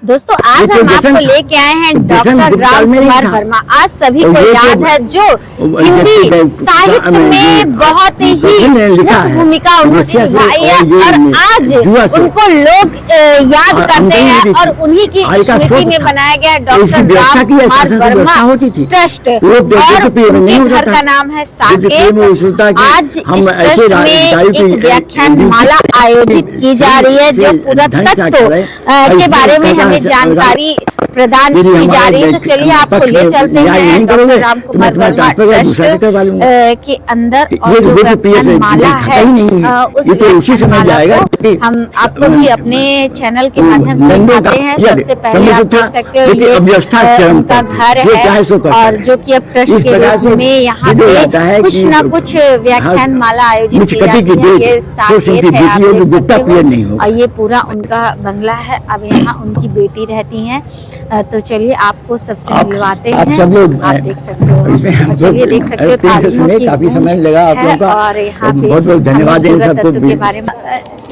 दोस्तों आज हम आपको लेके आए हैं डॉक्टर राम कुमार वर्मा। आप सभी को याद है जो हिंदी साहित्य में बहुत ही मुख्य भूमिका उन्होंने निभाई है और आज उनको लोग याद करते हैं और उन्हीं की स्मृति में बनाया गया डॉक्टर राम कुमार वर्मा ट्रस्ट और उनके घर का नाम है साकेत। आज इस ट्रस्ट में एक व्याख्यान माला आयोजित की जा रही है जो पुरातत्व के बारे में हमें जानकारी प्रदान की जा रही है। तो चलिए आपको ले चलते हैं डॉक्टर राम कुमार वर्मा ट्रस्ट के अंदर और जो व्याख्यान माला है उस व्याख्यान माला को हम आपको भी अपने चैनल के माध्यम से दिखाते हैं। सबसे पहले आप देख सकते हो ये उनका घर है और जो कि अब ट्रस्ट के रूप में यहाँ पे कुछ न कुछ व्याख्यान माला आयोजित की जाती है। ये साकेत है, आप देख सकते हो और ये पूरा उनका बंगला है। अब यहाँ उनकी बेटी रहती हैं। तो चलिए आपको सबसे मिलवाते हैं। आप देख सकते हो, चलिए देख सकते हो काफी समय लगा आप लोगों का और यहाँ पे बहुत बहुत धन्यवाद के बारे में।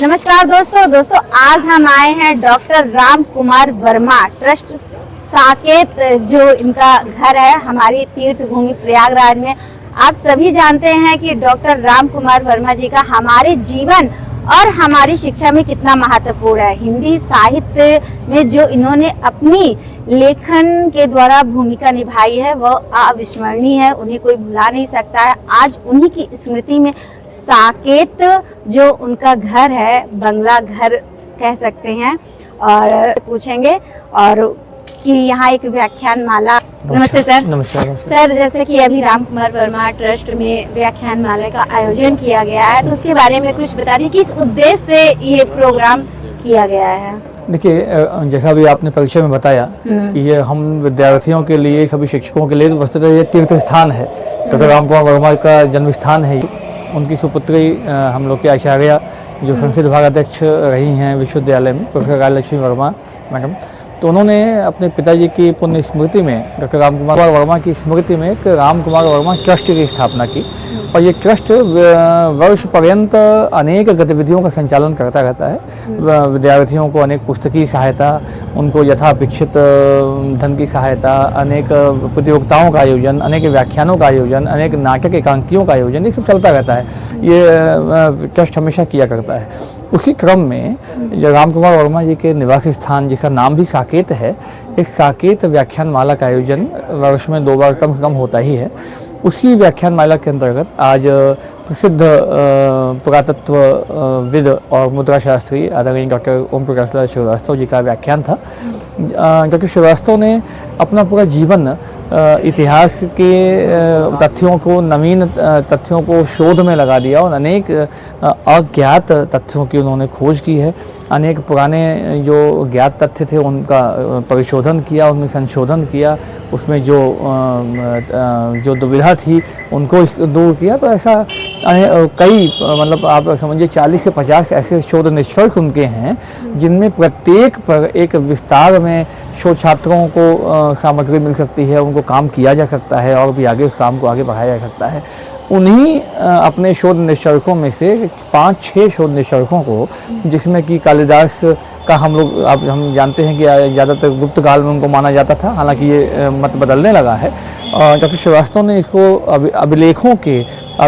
नमस्कार दोस्तों आज हम आए हैं डॉक्टर राम कुमार वर्मा ट्रस्ट साकेत जो इनका घर है हमारी तीर्थ भूमि प्रयागराज में। आप सभी जानते हैं कि डॉक्टर राम कुमार वर्मा जी का हमारे जीवन और हमारी शिक्षा में कितना महत्वपूर्ण है। हिंदी साहित्य में जो इन्होंने अपनी लेखन के द्वारा भूमिका निभाई है वो अविस्मरणीय है, उन्हें कोई भुला नहीं सकता है। आज उन्हीं की स्मृति में साकेत जो उनका घर है, बंगला घर कह सकते हैं, और पूछेंगे और कि यहाँ एक व्याख्यान माला। नमस्ते सर। नमस्कार सर, जैसे कि अभी राम कुमार वर्मा ट्रस्ट में व्याख्यान माला का आयोजन किया गया है तो उसके बारे में कुछ बता दीजिए, किस उद्देश्य से ये प्रोग्राम किया गया है। देखिए, जैसा भी आपने परिचय में बताया कि ये हम विद्यार्थियों के लिए, सभी शिक्षकों के लिए तो वस्तुतः ये तीर्थ स्थान है। डॉक्टर राम कुमार वर्मा का जन्म स्थान है। उनकी सुपुत्री हम लोग के आचार्य जो संस्कृत विभागाध्यक्ष रही हैं विश्वविद्यालय में, प्रोफेसर राजलक्ष्मी वर्मा मैडम, तो उन्होंने अपने पिताजी की पुण्य स्मृति में, डॉक्टर राम कुमार वर्मा की स्मृति में एक राम कुमार वर्मा ट्रस्ट की स्थापना की। और ये ट्रस्ट वर्ष पर्यंत अनेक गतिविधियों का संचालन करता रहता है। विद्यार्थियों को अनेक पुस्तकीय सहायता, उनको यथापेक्षित धन की सहायता, अनेक प्रतियोगिताओं का आयोजन, अनेक व्याख्यानों का आयोजन, अनेक नाटक एकांकियों का आयोजन, ये सब चलता रहता है। ये ट्रस्ट हमेशा किया करता है। उसी क्रम में जो राम कुमार वर्मा जी के निवास स्थान जिसका नाम भी साकेत है, इस साकेत व्याख्यान माला का आयोजन वर्ष में 2 बार कम से कम होता ही है। उसी व्याख्यान माला के अंतर्गत आज प्रसिद्ध पुरातत्वविद और मुद्रा शास्त्री आदरणीय डॉक्टर ओम प्रकाश श्रीवास्तव जी का व्याख्यान था। डॉक्टर श्रीवास्तव ने अपना पूरा जीवन इतिहास के तथ्यों को, नवीन तथ्यों को शोध में लगा दिया और अनेक अज्ञात तथ्यों की उन्होंने खोज की है। अनेक पुराने जो ज्ञात तथ्य थे उनका परिशोधन किया, उनमें संशोधन किया, उसमें जो दुविधा थी उनको दूर किया। तो ऐसा कई, मतलब आप समझिए 40 से 50 ऐसे शोध निष्कर्ष उनके हैं जिनमें प्रत्येक पर एक विस्तार में शोध छात्रों को सामग्री मिल सकती है, उनको काम किया जा सकता है और भी आगे उस काम को आगे बढ़ाया जा सकता है। उन्हीं अपने शोध निष्कर्षों में से 5-6 शोध निष्कर्षों को, जिसमें कि कालिदास का हम जानते हैं कि ज़्यादातर गुप्त काल में उनको माना जाता था, हालांकि ये मत बदलने लगा है। डॉक्टर श्रीवास्तव ने इसको अभिलेखों के,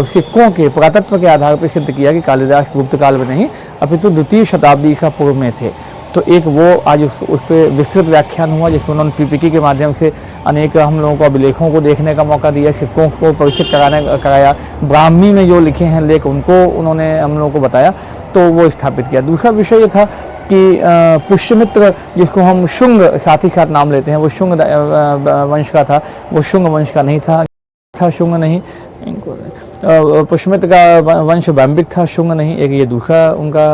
सिक्कों के, पुरातत्व के आधार पर सिद्ध किया कि कालिदास गुप्त काल में नहीं अपितु 2वीं शताब्दी ईसा पूर्व में थे। तो एक वो आज उस पर विस्तृत व्याख्यान हुआ जिसमें उन्होंने पीपीटी के माध्यम से अनेक हम लोगों को अभिलेखों को देखने का मौका दिया, सिक्कों को परिचित कराया, ब्राह्मी में जो लिखे हैं लेख उनको उन्होंने हम लोगों को बताया, तो वो स्थापित किया। दूसरा विषय ये था कि पुष्यमित्र, जिसको हम शुंग साथ ही साथ नाम लेते हैं, वो शुंग वंश का था, वो शुंग वंश का नहीं था शुंग नहीं, पुष्यमित्र का वंश वैम्बिक था, शुंग नहीं। एक ये दूसरा उनका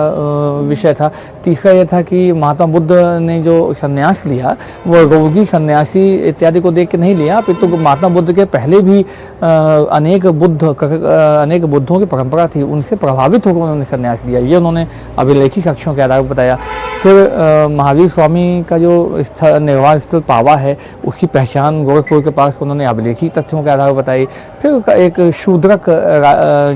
विषय था। तीसरा ये था कि महात्मा बुद्ध ने जो संन्यास लिया वो रोगी सन्यासी इत्यादि को देख के नहीं लिया, अपितु महात्मा बुद्ध के पहले भी अनेक बुद्धों की परंपरा थी, उनसे प्रभावित होकर उन्होंने संन्यास लिया। ये उन्होंने अभिलेखी साक्ष्यों के आधार पर बताया। फिर महावीर स्वामी का जो निर्वाण स्थल पावा है उसकी पहचान गोरखपुर के पास उन्होंने अभिलेखी तथ्यों के आधार पर बताई। फिर एक शूद्रक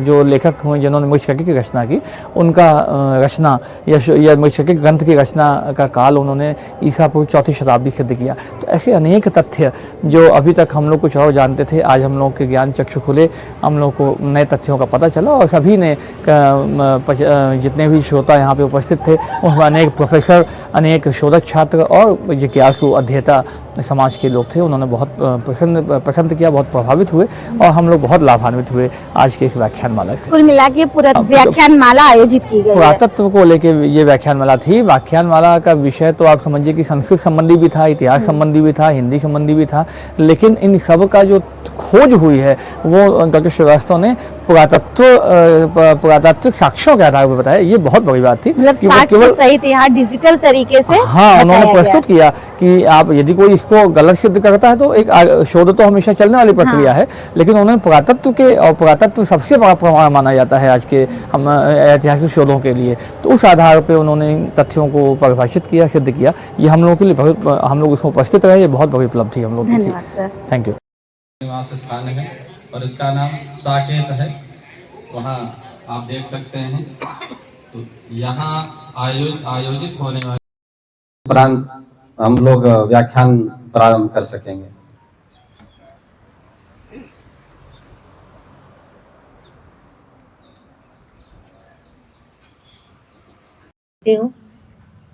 जो लेखक हुए जिन्होंने मृच्छकटिक की रचना की, उनका रचना या मृच्छकटिक ग्रंथ की रचना का काल उन्होंने ईसा पूर्व 4वीं शताब्दी सिद्ध किया। तो ऐसे अनेक तथ्य जो अभी तक हम लोग कुछ और जानते थे, आज हम लोग के ज्ञान चक्षु खुले, हम लोग को नए तथ्यों का पता चला और सभी ने जितने भी श्रोता यहाँ पे उपस्थित थे उनमें अनेक प्रोफेसर, अनेक शोधक छात्र और जिज्ञासु अध्येता समाज के लोग थे। उन्होंने बहुत पसंद किया, बहुत प्रभावित हुए और हम लोग बहुत लाभान्वित हुए आज के इस व्याख्यानमाला से। कुल मिला के पूरा व्याख्यानमाला आयोजित की गई है। पुरातत्व को लेके ये व्याख्यानमाला थी। व्याख्यानमाला का विषय तो आप समझिए कि संस्कृत संबंधी भी था, इतिहास संबंधी भी था, हिंदी संबंधी भी था, लेकिन इन सब का जो खोज हुई है वो डॉक्टर श्रीवास्तव ने पुरातात्विक साक्ष्यों के आधार पर बताया। ये बहुत बड़ी बात थी। मतलब साक्ष्य सहित यहाँ डिजिटल तरीके से उन्होंने प्रस्तुत किया कि आप यदि कोई इसको गलत सिद्ध करता है तो एक शोध तो हमेशा चलने वाली प्रक्रिया है, लेकिन उन्होंने पुरातत्व के, और पुरातत्व सबसे बड़ा प्रमाण माना जाता है आज के हम ऐतिहासिक शोधों के लिए, तो उस आधार पर उन्होंने तथ्यों को परिभाषित किया, सिद्ध किया। ये हम लोगों के लिए बहुत, हम लोग उसमें उपस्थित रहे, ये बहुत बड़ी उपलब्धि हम लोग की थी। Thank you. निवास स्थान है और इसका नाम साकेत है, वहाँ आप देख सकते हैं। तो यहाँ आयोजित होने वाले उपरांत हम लोग व्याख्यान प्रारंभ कर सकेंगे।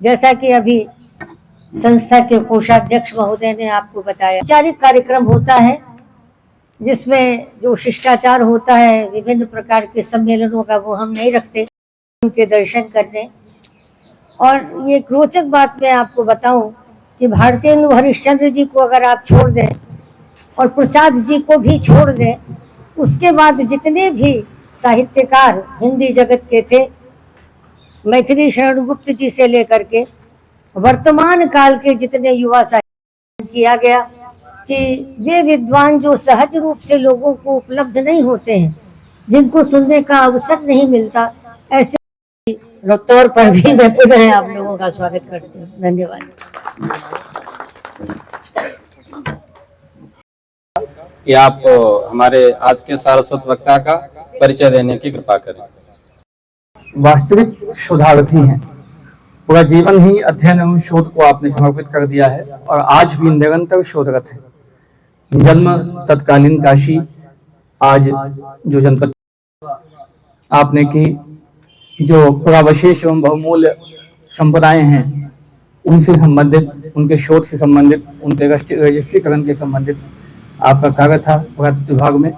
जैसा कि अभी संस्था के कोषाध्यक्ष महोदय ने आपको बताया, औपचारिक कार्यक्रम होता है जिसमें जो शिष्टाचार होता है विभिन्न प्रकार के सम्मेलनों का, वो हम नहीं रखते, उनके दर्शन करने। और ये रोचक बात मैं आपको बताऊं कि भारतेंदु हरिश्चंद्र जी को अगर आप छोड़ दें और प्रसाद जी को भी छोड़ दें, उसके बाद जितने भी साहित्यकार हिंदी जगत के थे, मैथिली शरण गुप्त जी से लेकर के वर्तमान काल के जितने युवा साहित्य किया गया कि वे विद्वान जो सहज रूप से लोगों को उपलब्ध नहीं होते हैं, जिनको सुनने का अवसर नहीं मिलता, ऐसे तौर पर भी मैं पुनः आप लोगों का स्वागत करती हूँ। धन्यवाद। कि आप हमारे आज के सारस्वत वक्ता का परिचय देने की कृपा करें। वास्तविक शोधार्थी हैं, पूरा जीवन ही अध्ययन एवं शोध को आपने समर्पित कर दिया है और आज भी निरंतर शोधरत है। जन्म तत्कालीन काशी, आज जो जनपद आपने की, जो पुरावशेष एवं बहुमूल्य संपदाएं हैं उनसे संबंधित, उनके शोध से संबंधित, उनके रजिस्ट्रीकरण के संबंधित आपका कार्य था पुरातत्व विभाग में।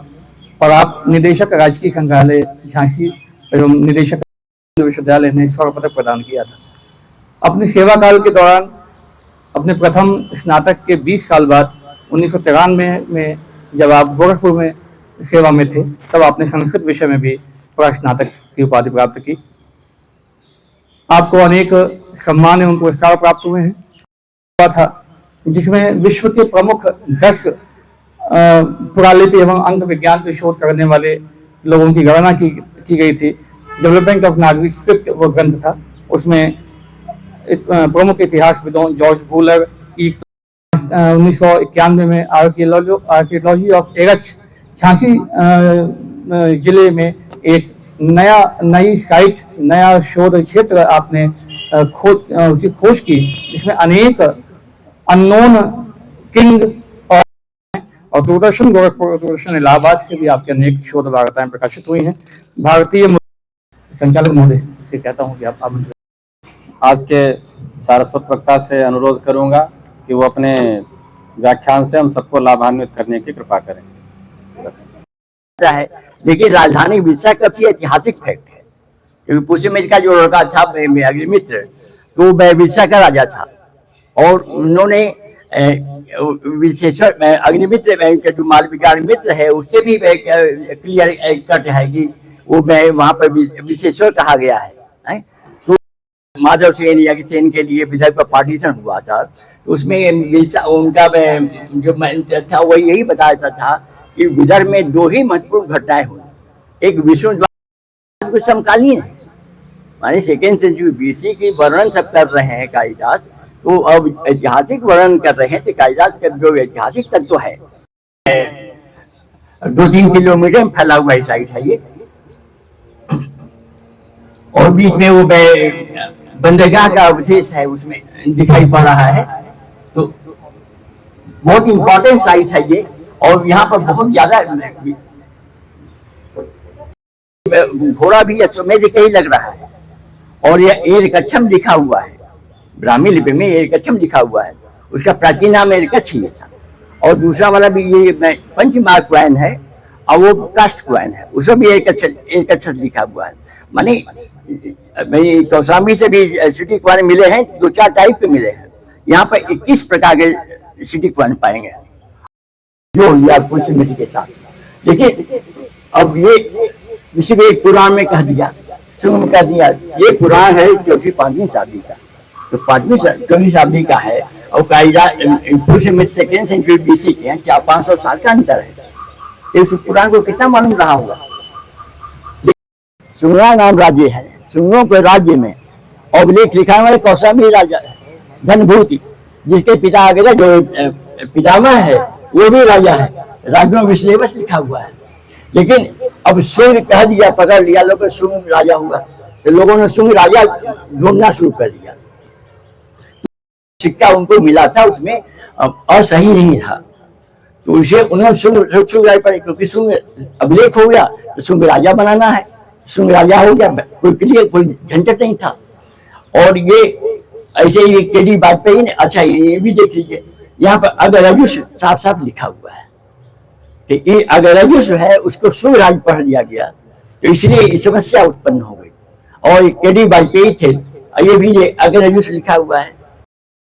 और आप निदेशक राजकीय संग्रहालय झांसी एवं निदेशक विश्वविद्यालय ने स्वर्ण पदक प्रदान किया था। अपने सेवा काल के दौरान अपने प्रथम स्नातक के 20 साल बाद 1993 में जब आप गोरखपुर में सेवा में थे, तब आपने संस्कृत विषय में भी स्नातक की उपाधि प्राप्त की। आपको अनेक सम्मान एवं पुरस्कार प्राप्त हुए हैं था, जिसमें विश्व के प्रमुख 10 पुरालिपि एवं अंक विज्ञान पे शोध करने वाले लोगों की गणना की गई थी। डेवलपमेंट ऑफ नागरिक स्क्रिप्ट वो ग्रंथ था, उसमें प्रमुख इतिहासविदों जॉर्ज बूलर 1991 में आर्कियोलॉजी ऑफ एरच झांसी जिले में एक नई साइट, नया शोध क्षेत्र आपने खोज की, जिसमें अनेक अननोन किंग और दूरदर्शन गोरखपुर, दूरदर्शन इलाहाबाद से भी आपके अनेक शोध वार्ताएं प्रकाशित हुई हैं। भारतीय संचालक महोदय से कहता हूं कि आप आज के सारस्वत वक्ता से अनुरोध करूंगा कि वो अपने व्याख्यान से हम सबको लाभान्वित करने की कृपा करें। है, लेकिन राजधानी विशाखापट्टनम की ऐतिहासिक फैक्ट है, क्योंकि पुष्यमित्र का जो लड़का था अग्निमित्र, तो वह विशाखा का राजा था और उन्होंने विशेषण अग्निमित्र जो मालविका मित्र है उससे भी क्लियर कट है कि वो वहाँ पर विशेषण कहा गया है। तो माधव सेन या सेन के लिए विदर्भ का पार्टीशन हुआ था, तो उसमें उनका जो था वो यही बताया था कि विदर्भ में 2 ही महत्वपूर्ण घटनाएं हुई। एक विष्णु समकालीन है, माने 2nd सेंचुरी BC की वर्णन सब कर रहे हैं कालिदास, तो अब ऐतिहासिक वर्णन कर रहे हैं। तो कालिदास का जो ऐतिहासिक तत्व है 2-3 किलोमीटर में फैला हुआ साइट है ये। और बीच में वो बंदरगाह का अवशेष है उसमें दिखाई पड़ रहा है। तो बहुत इंपॉर्टेंट साइट है ये। और यहाँ पर बहुत ज्यादा घोड़ा भी अश्वमेध का ही लग रहा है। और यह एरकच्छम लिखा हुआ है, ब्राह्मी लिपि में एरकच्छम लिखा हुआ है। उसका प्राचीन नाम एरकच्छ ही था। और दूसरा वाला भी ये पंचमार्क क्वाइन है और वो कास्ट क्वाइन है, उसमें भी एरकच्छ लिखा हुआ है। माने कौशाम्बी से भी सिटी क्वाइन मिले हैं, 2-4 टाइप के मिले हैं। यहाँ पर 21 प्रकार के सिटी क्वाइन पाएंगे जो या कुछ मिट्टी के साथ। देखिए अब ये किसी एक पुराण में कह दिया, सुन कह दिया, ये पुराण है 4वीं-5वीं शताब्दी का। तो 5वीं शताब्दी का है और सेकेंड सेंचुरी बीसी के हैं, 400-500 साल का अंतर है। इस पुराण को कितना मालूम रहा होगा। सुंगरा नाम राज्य है, सुंगरों के राज्य में अभिलेख लिखा वाले कौशाम्बी राजा धनभूति, जिसके पिता वगैरह जो पितामह है वो भी राजा है। राज्यों में विश्लेषण लिखा हुआ है। लेकिन अब सुंग कह दिया, पकड़ लिया लोग, सुंग राजा हुआ। तो लोगों ने सुंग राजा ढूंढना शुरू कर दिया। सिक्का उनको मिला था, उसमें असही नहीं था, तो उसे उन्होंने सुंग राजा पड़े, क्योंकि सुंग अभिलेख हो गया तो सुंग राजा बनाना है। सुंग राजा हो गया, कोई झंझट नहीं था। और ये ऐसे ही केडी वाजपेयी ने, अच्छा ये भी देख लीजिए, यहाँ पर अगरजुष साफ साफ लिखा हुआ है। तो ये अगरजुष है, उसको सुंग राज पढ़ दिया गया, तो इसलिए समस्या उत्पन्न हो गई। और केडी वाजपेयी थे, ये भी अगरजुष लिखा हुआ है,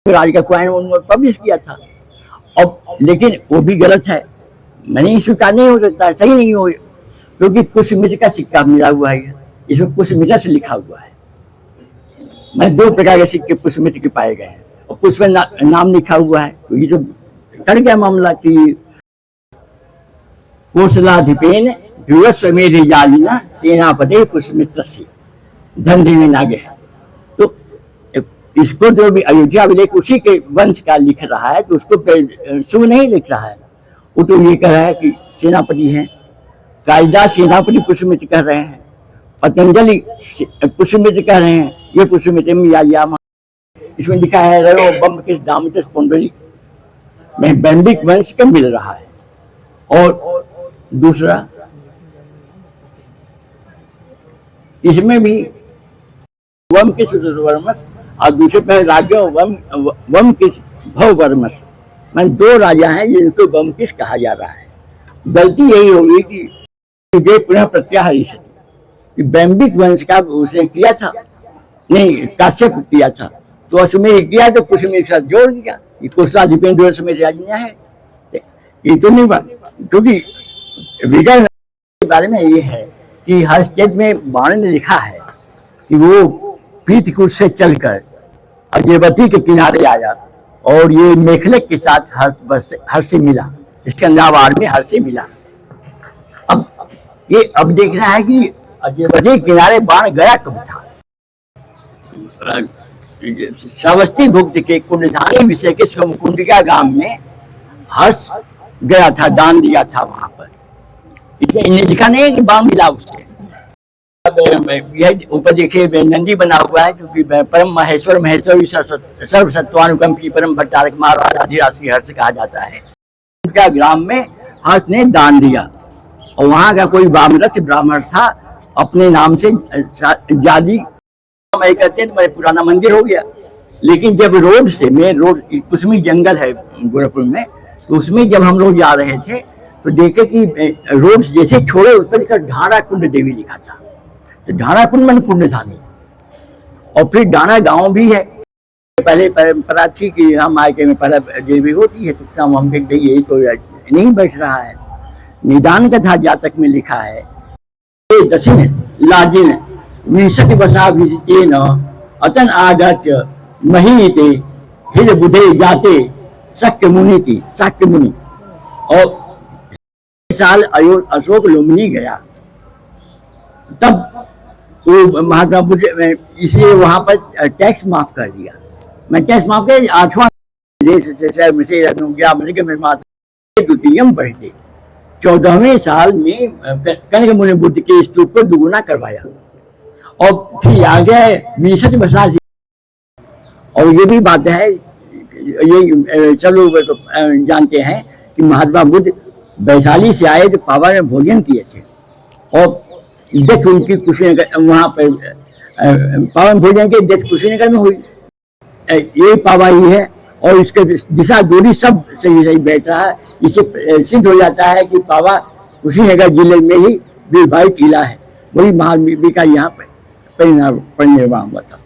राज का क्वाइन उन्होंने पब्लिश किया था। अब लेकिन वो भी गलत है, मैंने स्वीकार नहीं हो सकता, सही नहीं हो, क्योंकि पुष्यमित्र का सिक्का मिला हुआ है, इसमें पुष्यमित्र से लिखा हुआ है। मैंने 2 प्रकार के सिक्के पुष्यमित्र के पाए गए हैं और पुष्प नाम लिखा हुआ है। तो ये जो कर गया मामला कि कोसलाधिपेन ध्रुवस्वमेध जालिना सेनापति पुष्यमित्र से धन देने नागे है। तो इसको जो भी अयोध्या अभिलेख उसी के वंश का लिख रहा है, तो उसको शुभ नहीं लिख रहा है। वो तो ये कह रहा है कि सेनापति हैं, कालिदास सेनापति पुष्यमित्र कह रहे हैं, पतंजलि पुष्यमित्र कह रहे हैं, ये पुष्यमित्र में यामा। इसमें लिखा है रयो बम किस दामोदर पुंडरी में बैंबिक वंश का मिल रहा है। और दूसरा इसमें भी वम किस वर्मस और दूसरे पे राज्य वम किस भववर्मस, मैं 2 राजा हैं जिनको वम किस कहा जा रहा है। गलती यही होगी कि पुनः प्रत्याहार बैंबिक वंश का उसने किया था, नहीं काश्यप किया था, तो अश्वमेध किया तो पुष्यमित्र के साथ जोड़ दिया। ये कोसलाधिपेन अश्वमेध राजा है, ये तो नहीं बात। क्योंकि विजय के बारे में ये है कि हर स्टेट में बाण ने लिखा है कि वो पीतकुट से चलकर अजयवती के किनारे आया और ये मेखलक के साथ हर से मिला, इसके अंदावार में हर से मिला। अब देखना है कि अजयवती के किनारे बाण गया कब था। श्रावस्ती भुक्त के कुंडधानी विषय के सोमकुंडिका गांव में हर्ष गया था, दान दिया था वहां पर। इसमें इन्हें लिखा नहीं है कि बाण मिला उससे। यह ऊपर देखिए नंदी बना हुआ है, क्योंकि परम महेश्वर सर्वसत्वानुकम की परम भट्टारक महाराज आदिराष्ट्रीय हर्ष कहा जाता है। उनका ग्राम में हर्ष ने दान दिया और वहां का कोई वामरथ ब्राह्मण था, अपने नाम से जादी कहते हैं, तो पुराना मंदिर हो गया। लेकिन जब रोड से मेन रोड कुसमी जंगल है गोरखपुर में, तो उसमें जब हम लोग जा रहे थे तो देखे कि रोड जैसे छोड़े उस पर लिखा ढाणा कुंड देवी लिखा था। तो ढाणा कुंड मन कुंडधानी। और फिर ढाणा गांव भी है। पहले परंपरा थी कि हम आयके में पहले देवी होती है, तो हम कहते यही तो नहीं बैठ रहा है। निदान कथा जातक में लिखा है दक्षिण लाजिन विंशति बसा विजितेन अतन आगत्य महीते हिल बुधे जाते शक्य मुनि थी, शक्य मुनि। और साल अशोक लुम्बिनी गया, तब वो महात्मा बुद्ध इसलिए वहां पर टैक्स माफ कर दिया। मैं टैक्स माफ कर 8वां देश द्वितीयम बढ़ते। 14वें साल में कनक मुनि बुद्ध के स्तूप को दुगुना करवाया और फिर आ गया 20 वर्षा से। और ये भी बात है, ये सब लोग जानते हैं कि महात्मा बुद्ध वैशाली से आए तो पावा में भोजन किए थे और डेथ उनकी कुशीनगर वहाँ पर पावन भोजन के डेथ कुशीनगर में हुई। ये पावा ही है और इसके दिशा दूरी सब सही सही बैठ रहा है। इससे सिद्ध हो जाता है कि पावा कुशीनगर जिले में ही वीरभाई टीला है, वही महावीर का यहाँ पर परिनिर्वाण हुआ था।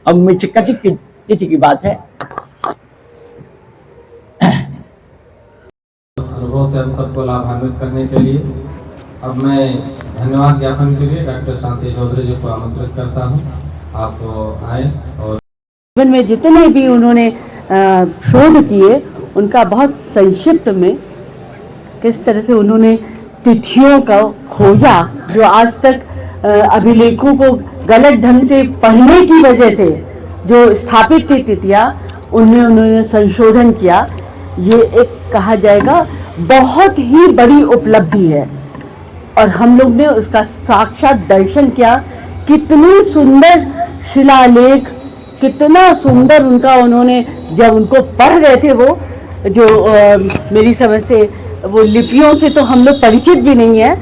अब मृच्छकटिक की तिथि की बात है। अनुभव से हम सबको लाभान्वित करने के लिए अब मैं धन्यवाद ज्ञापन के लिए डॉक्टर शांति चौधरी जी को आमंत्रित करता हूँ। आप आए और जीवन में जितने भी उन्होंने शोध किए उनका बहुत संक्षिप्त में किस तरह से उन्होंने तिथियों का खोजा, जो आज तक अभिलेखों को गलत ढंग से पढ़ने की वजह से जो स्थापित थी तिथियां, उनमें उन्होंने संशोधन किया। ये एक कहा जाएगा बहुत ही बड़ी उपलब्धि है और हम लोग ने उसका साक्षात दर्शन किया। कितनी सुंदर शिलालेख, कितना सुंदर उनका, उन्होंने जब उनको पढ़ रहे थे वो जो मेरी समझ से वो लिपियों से तो हम लोग परिचित भी नहीं है,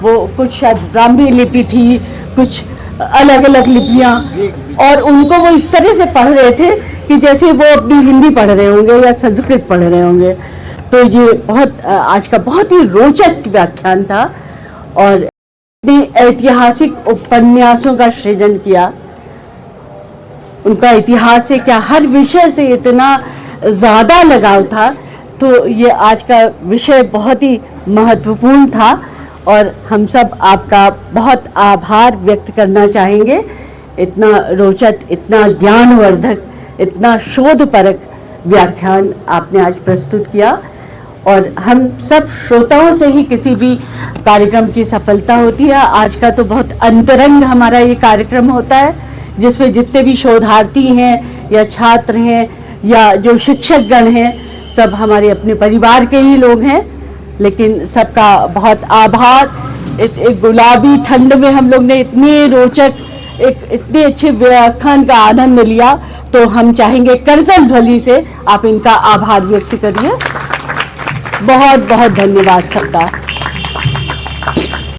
वो कुछ शायद ब्राह्मी लिपि थी, कुछ अलग अलग लिपियाँ, और उनको वो इस तरह से पढ़ रहे थे कि जैसे वो अपनी हिंदी पढ़ रहे होंगे या संस्कृत पढ़ रहे होंगे। तो ये बहुत आज का बहुत ही रोचक व्याख्यान था और ऐतिहासिक उपन्यासों का सृजन किया। उनका इतिहास से क्या हर विषय से इतना ज़्यादा लगाव था, तो ये आज का विषय बहुत ही महत्वपूर्ण था और हम सब आपका बहुत आभार व्यक्त करना चाहेंगे। इतना रोचक, इतना ज्ञानवर्धक, इतना शोधपरक व्याख्यान आपने आज प्रस्तुत किया और हम सब श्रोताओं से ही किसी भी कार्यक्रम की सफलता होती है। आज का तो बहुत अंतरंग हमारा ये कार्यक्रम होता है जिसमें जितने भी शोधार्थी हैं या छात्र हैं या जो शिक्षक गण हैं, सब हमारे अपने परिवार के ही लोग हैं। लेकिन सबका बहुत आभार। एक गुलाबी ठंड में हम लोग ने इतने रोचक, इतने अच्छे व्याख्यान का आनंद लिया, तो हम चाहेंगे करतल ध्वनि से आप इनका आभार व्यक्त करिए। बहुत बहुत धन्यवाद सबका।